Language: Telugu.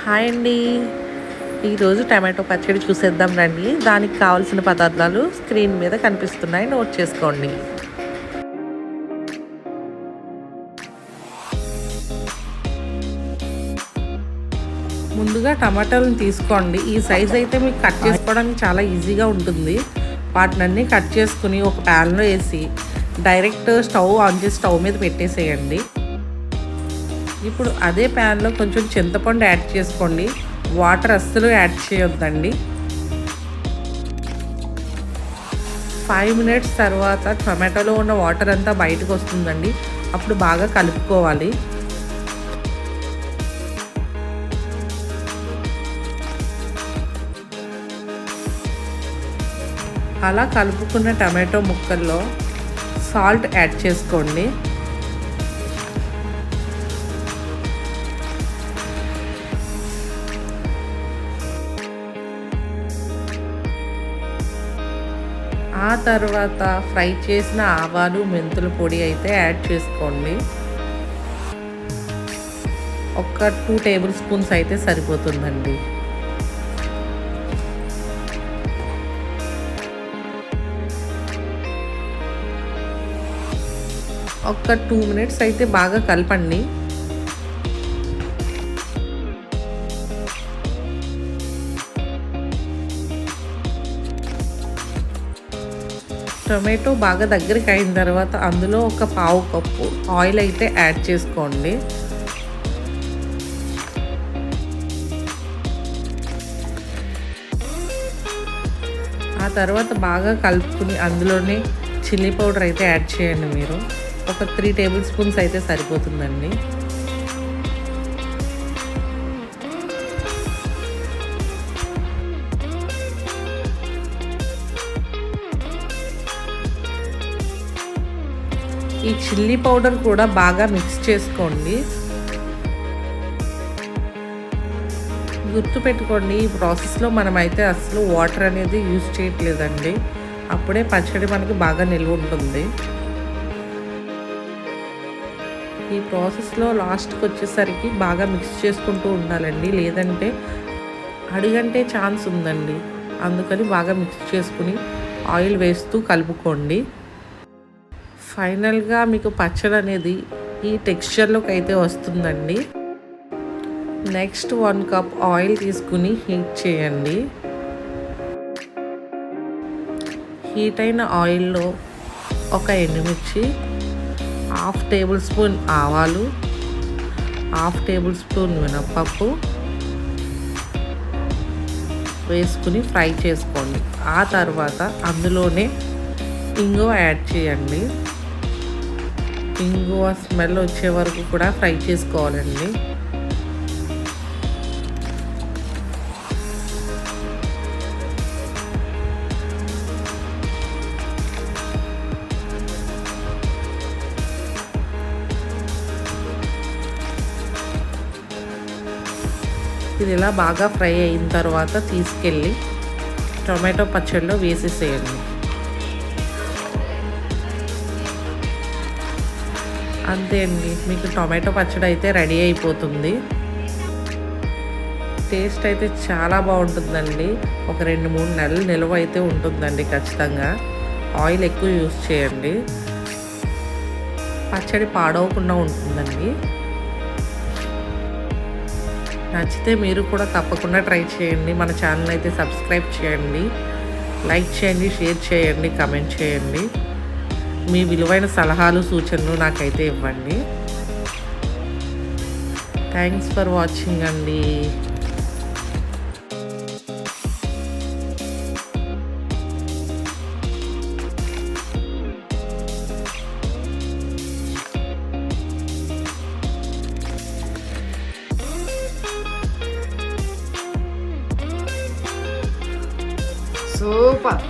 హాయ్ అండి. ఈరోజు టమాటో పచ్చడి చూసేద్దాం రండి. దానికి కావాల్సిన పదార్థాలు స్క్రీన్ మీద కనిపిస్తున్నాయి, నోట్ చేసుకోండి. ముందుగా టమాటాలను తీసుకోండి. ఈ సైజ్ అయితే మీకు కట్ చేసుకోవడానికి చాలా ఈజీగా ఉంటుంది. వాటినన్నీ కట్ చేసుకుని ఒక ప్యాన్లో వేసి డైరెక్ట్ స్టవ్ ఆన్ చేసి స్టవ్ మీద పెట్టేసేయండి. ఇప్పుడు అదే ప్యాన్లో కొంచెం చింతపండు యాడ్ చేసుకోండి. వాటర్ అస్సలు యాడ్ చేయొద్దండి. 5 మినిట్స్ తర్వాత టమాటోలో ఉన్న వాటర్ అంతా బయటకు వస్తుందండి. అప్పుడు బాగా కలుపుకోవాలి. అలా కలుపుకున్న టమాటో ముక్కల్లో సాల్ట్ యాడ్ చేసుకోండి. ఆ తర్వాత ఫ్రై చేసిన ఆవాలు మెంతుల పొడి అయితే యాడ్ చేసుకోండి. ఒక 2 టేబుల్ స్పూన్స్ అయితే సరిపోతుందండి. ఒక 2 మినిట్స్ అయితే బాగా కలపండి. టొమాటో బాగా దగ్గరికి అయిన తర్వాత అందులో ఒక పావు కప్పు ఆయిల్ అయితే యాడ్ చేసుకోండి. ఆ తర్వాత బాగా కలుపుకుని అందులోనే చిల్లీ పౌడర్ అయితే యాడ్ చేయండి. మీరు ఒక 3 టేబుల్ స్పూన్స్ అయితే సరిపోతుందండి. ఈ చిల్లీ పౌడర్ కూడా బాగా మిక్స్ చేసుకోండి. గుర్తుపెట్టుకోండి, ఈ ప్రాసెస్లో మనమైతే అసలు వాటర్ అనేది యూజ్ చేయట్లేదండి. అప్పుడే పచ్చడి మనకి బాగా నిల్వ ఉంటుంది. ఈ ప్రాసెస్లో లాస్ట్కి వచ్చేసరికి బాగా మిక్స్ చేసుకుంటూ ఉండాలండి, లేదంటే అడుగంటే ఛాన్స్ ఉందండి. అందుకని బాగా మిక్స్ చేసుకుని ఆయిల్ వేస్తూ కలుపుకోండి. ఫైనల్గా మీకు పచ్చడి అనేది ఈ టెక్స్చర్లోకి అయితే వస్తుందండి. నెక్స్ట్ 1 కప్ ఆయిల్ తీసుకుని హీట్ చేయండి. హీట్ అయిన ఆయిల్లో ఒక ఎండుమిర్చి, 1/2 టేబుల్ స్పూన్ ఆవాలు, 1/2 టేబుల్ స్పూన్ మినప్పప్పు వేసుకుని ఫ్రై చేసుకోండి. ఆ తర్వాత అందులోనే ఇంగువ యాడ్ చేయండి. ఇంగువ స్మెల్ వచ్చే వరకు కూడా ఫ్రై చేసుకోవాలండి. ఇది ఇలా బాగా ఫ్రై అయిన తర్వాత తీసుకెళ్ళి టొమాటో పచ్చడిలో వేసేసేయండి. అంతే అండి, మీకు టొమాటో పచ్చడి అయితే రెడీ అయిపోతుంది. టేస్ట్ అయితే చాలా బాగుంటుందండి. ఒక 2-3 నెలలు నిల్వ అయితే ఉంటుందండి ఖచ్చితంగా. ఆయిల్ ఎక్కువ యూస్ చేయండి, పచ్చడి పాడవకుండా ఉంటుందండి. నచ్చితే మీరు కూడా తప్పకుండా ట్రై చేయండి. మన ఛానల్ అయితే సబ్స్క్రైబ్ చేయండి, లైక్ చేయండి, షేర్ చేయండి, కమెంట్ చేయండి. మీ విలువైన సలహాలు సూచనలు నాకైతే ఇవ్వండి. థ్యాంక్స్ ఫర్ వాచింగ్ అండి. సూపర్.